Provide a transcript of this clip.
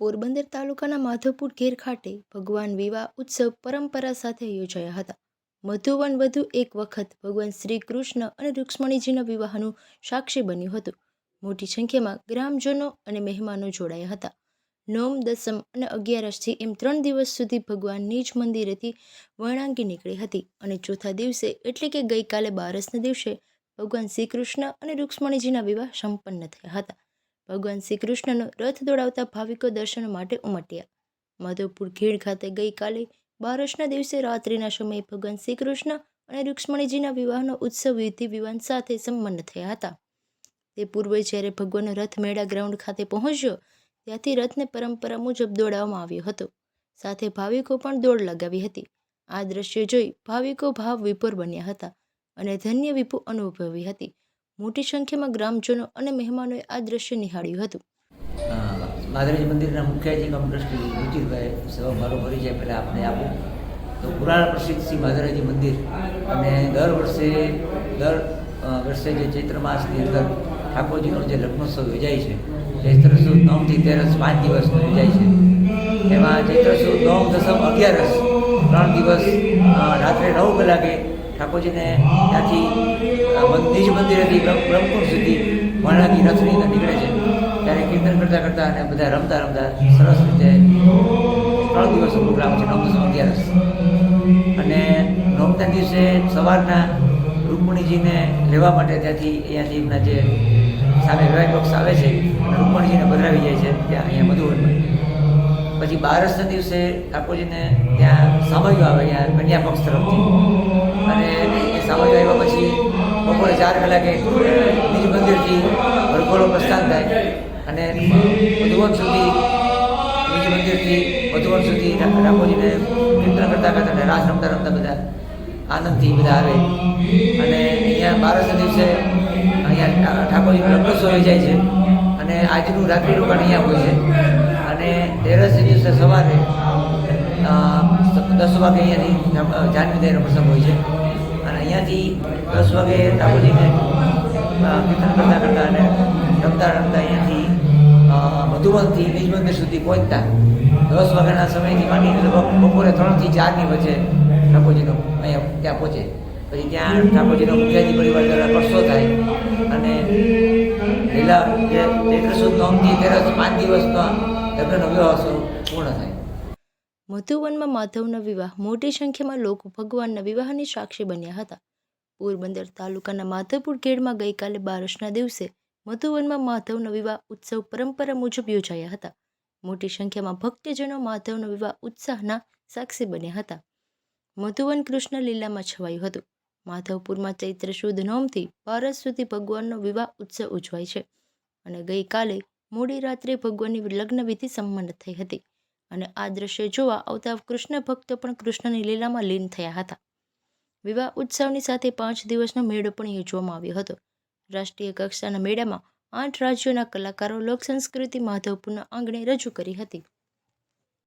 પોરબંદર તાલુકાના માધવપુર ઘેર ખાતે ભગવાન વિવાહ ઉત્સવ પરંપરા સાથે યોજાયા હતા. મધુવન વધુ એક વખત ભગવાન શ્રી કૃષ્ણ અને રૂક્ષ્મણીજીના વિવાહનું સાક્ષી બન્યું હતું. મોટી સંખ્યામાં ગ્રામજનો અને મહેમાનો જોડાયા હતા. નોમ, દસમ અને 11 એમ 3 દિવસ સુધી ભગવાન નિજ મંદિરેથી વણાંગી નીકળી હતી અને ચોથા દિવસે એટલે કે ગઈકાલે 12ના દિવસે ભગવાન શ્રી કૃષ્ણ અને રૂક્ષ્મણીજીના વિવાહ સંપન્ન થયા હતા. ભગવાન શ્રી કૃષ્ણનો રથ દોડાવતા ભાવિકો દર્શન માટે ઉમટ્યા. માધવપુર ઘેડ ખાતે ગઈકાલે 12ના દિવસે રાત્રિના સમયે ભગવાન શ્રી કૃષ્ણ અને રૂક્ષ્મણીજીના વિવાહનો ઉત્સવ વિધિ વિધાન સાથે સંપન્ન થયા હતા. તે પૂર્વે જ્યારે ભગવાનનો રથ મેળા ગ્રાઉન્ડ ખાતે પહોંચ્યો ત્યાંથી રથને પરંપરા મુજબ દોડાવવામાં આવ્યો હતો. સાથે ભાવિકો પણ દોડ લગાવી હતી. આ દ્રશ્ય જોઈ ભાવિકો ભાવ વિભોર બન્યા હતા અને ધન્ય વિભુ અનુભવી હતી. મોટી સંખ્યામાં ગ્રામજનો અને મહેમાનોએ આ દ્રશ્ય નિહાળ્યું હતું. માધવજી મંદિરના મુખ્યજી કમ ટ્રસ્ટી રુચિરભાઈ સૌ મારો પરિચય પહેલાં આપને આપું તો પુરાણ પ્રસિદ્ધ શ્રી માધવજી મંદિર અને દર વર્ષે જે ચૈત્ર માસની અંદર ઠાકોરજીનો જે લગ્નોત્સવ યોજાય છે, ચૈત્ર સુદ 9થી 13 5 દિવસનો યોજાય છે. એમાં ચૈત્ર સુદ 9, દસમ, 11 3 દિવસ રાત્રે 9 કલાકે ઠાકોરજીને ત્યાંથી નિજ મંદિરેથી બ્રહ્મકુંડ સુધી વણાંગી રથની અંદર નીકળે છે. ત્યારે કીર્તન કરતાં કરતાં અને બધા રમતા સરસ રીતે 3 દિવસનો પ્રોગ્રામ છે, 9, 10, 11. અને 9ના દિવસે સવારના રૂકમણીજીને લેવા માટે અહીંયાથી એમના જે સામે વિવાહ પક્ષ આવે છે અને રૂકમણીજીને પધરાવી જાય છે ત્યાં અહીંયા મધુવનમાં. પછી 12ના દિવસે ઠાકોરજીને ત્યાં સામૈયો આવે અહીંયા કન્યા પક્ષ તરફથી, અને એ સામૈયો આવ્યા પછી બપોરે 4 કલાકે નિજ મંદિરથી વરઘોડો પ્રસ્થાન થાય અને મધુવન સુધી નિજ મંદિરથી મધુવન સુધી ઠાકોરજીને કીર્તન કરતાં અને રાસ રમતા બધા આનંદથી બધા આવે. અને અહીંયા 12ના દિવસે અહીંયા ઠાકોરજીનો લગ્નોત્સવ યોજાય છે અને આજનું રાત્રિ રોકાણ અહીંયા હોય છે. અને 13ના દિવસે સવારે 10 વાગે અહીંયાથી જાનવિદાયનો પ્રસંગ હોય છે અને અહીંયાથી 10 વાગે ઠાકોરજીને કીર્તન કરતાં અને રમતા અહીંયાથી મધુવનથી નિજ મંદિર સુધી પહોંચતા 10 વાગ્યાના સમયથી માંડીને લગભગ બપોરે 3થી 4ની વચ્ચે ઠાકોરજીનો અહીંયા ત્યાં પહોંચે. પછી ત્યાં ઠાકોરજીનો મુખ્યાજી પરિવાર દ્વારા પરસો થાય અને લીલા ચૈત્ર સુદ 9થી 13 5 દિવસનો લગ્નનો વિવાહ પૂર્ણ થાય. મધુવનમાં માધવનો વિવાહ મોટી સંખ્યામાં લોકો ભગવાનના વિવાહની સાક્ષી બન્યા હતા. પોરબંદર તાલુકાના માધવપુર ઘેડમાં ગઈકાલે 12ના દિવસે મધુવનમાં માધવનો વિવાહ ઉત્સવ પરંપરા મુજબ યોજાયા હતા. મોટી સંખ્યામાં ભક્તજનો માધવનો વિવાહ ઉત્સાહના સાક્ષી બન્યા હતા. મધુવન કૃષ્ણ લીલામાં છવાયું હતું. માધવપુરમાં ચૈત્ર સુદ 9થી 12 સુધી ભગવાનનો વિવાહ ઉત્સવ ઉજવાય છે અને ગઈકાલે મોડી રાત્રે ભગવાનની લગ્ન વિધિ સંપન્ન થઈ હતી અને આ દ્રશ્ય જોવા આવતા કૃષ્ણ ભક્તો પણ કૃષ્ણની લીલામાં લીન થયા હતા. વિવાહ ઉત્સવની સાથે 5 દિવસનો મેળો પણ યોજવામાં આવ્યો હતો. રાષ્ટ્રીય કક્ષાના મેળામાં 8 રાજ્યોના કલાકારો લોકસંસ્કૃતિ માધવપુરના આંગણે રજૂ કરી હતી.